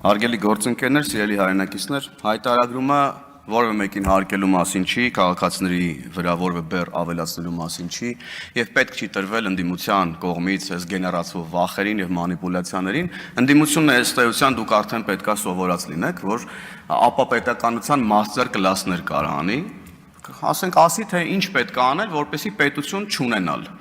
Հարգելի գործընկերներ, սիրելի հայրենակիցներ, հայտարարումը որևէ մեկին հարկելու մասին չի, քաղաքացիների վրա որևէ բեռ ավելացնելու մասին չի եւ պետք չի տրվել ընդդիմության կողմից այս գեներացվող վախերին եւ մանիպուլյացիաներին։ Ընդդիմությունն է ըստ էության դուք արդեն պետքա սովորած լինեք, որ ապապետականության մաստեր կլասներ կարանի, ասենք ասի թե ինչ պետք է անել, որպեսզի պետություն չունենալ։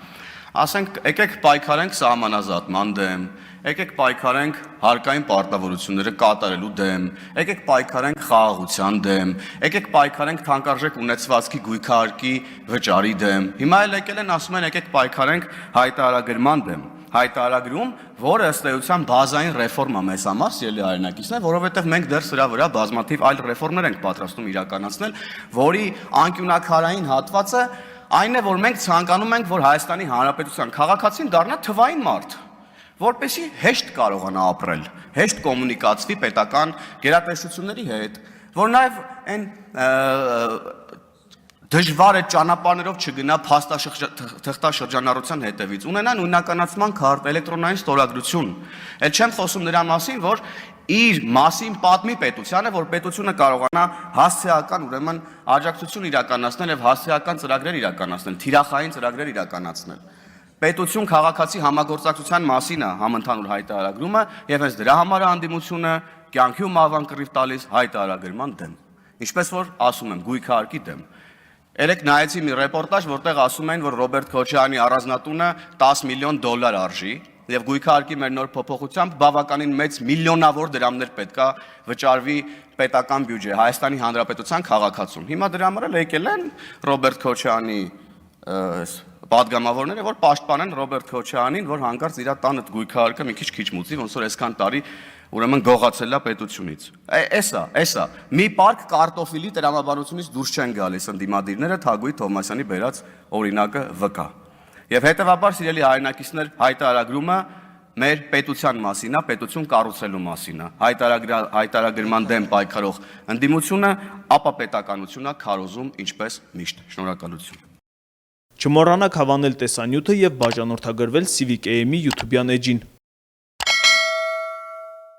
Ասենք եկեք պայքարենք սահմանազատման դեմ, եկեք պայքարենք հարկային պարտավորությունները կատարելու դեմ, եկեք պայքարենք խաղաղության դեմ, եկեք պայքարենք թանկարժեք ունեցվածքի գույքահարկի վճարի դեմ։ Հիմա էլ եկել են ասում են եկեք պայքարենք հայտարարագրման դեմ։ Հայտարարագրում, որը ըստ էության բազային ռեֆորմա մեզ համար, սիրելի հայրենակիցներ, որովհետև մենք դեռ սրա վրա բազմաթիվ այլ ռեֆորմներ ենք պատրաստում իրականացնել, որի անկյունակարային հատվածը այն է, որ մենք ցանկանում ենք, որ Հայաստանի Հանրապետության քաղաքացին դառնա թվային մարդ, որպեսզի հեշտ կարողանա ապրել, հեշտ կոմունիկացվի պետական գերատեսչությունների հետ, որ նաև այն դժվար է ճանապարհներով չգնա թղթաշրջանառության հետևից, ունենա նույնականացման քարտ, էլեկտրոնային ստորագրություն։ Էլ չեմ խոսում նրա մասին, որ իր մասին պատմի պետությանը, որ պետությունը կարողանա հասցեական ուրեմն աջակցություն իրականացնել եւ հասցեական ծրագրեր իրականացնել, թիրախային ծրագրեր իրականացնել։ Պետություն քաղաքացի համագործակցության մասին է համընդհանուր հայտարարումը եւ հենց դրա համար է անդիմությունը կյանքի ու մահվան կռիվ տալիս հայտարարման դեմ։ Ինչպես որ ասում եմ, գույքահարկի դեմ։ Երեք նայեցի մի ռեպորտաժ, որտեղ ասում են, որ Ռոբերտ Քոչարյանի առանձնատունը $10 միլիոն արժի եւ գույքահարկի մեր նոր փոփոխությամբ բավականին մեծ միլիոնավոր դրամներ պետքա վճարվի պետական բյուջե Հայաստանի Հանրապետության քաղաքացուն։ Հիմա դրա համար էլ եկել են Ռոբերտ Քոչարյանի պատգամավորները, որ պաշտպանեն Ռոբերտ Քոչարյանին, որ հանկարծ իր տանը գույքահարկը մի քիչ մուծի, ոնց որ այսքան տարի ուրեմն գողացել է պետությունից։ Էսա, մի պարկ կարտոֆիլի տրամաբանությունից դուրս չեն գալիս ընդդիմադիրները Թագուհի Թովմասյանի բերած օրինակը վկա։ Եվ հետևաբար, սիրելի հայրենակիցներ, հայտարարումը մեր պետության մասին է, պետություն կառուցելու մասին է։ Հայտարարման դեմ պայքարող ընդդիմությունը ապապետականությունն է քարոզում ինչպես միշտ։ Շնորհակալություն։ Չմոռանաք հավանել տեսանյութը եւ բաժանորդագրվել Civic AM-ի YouTube-յան էջին։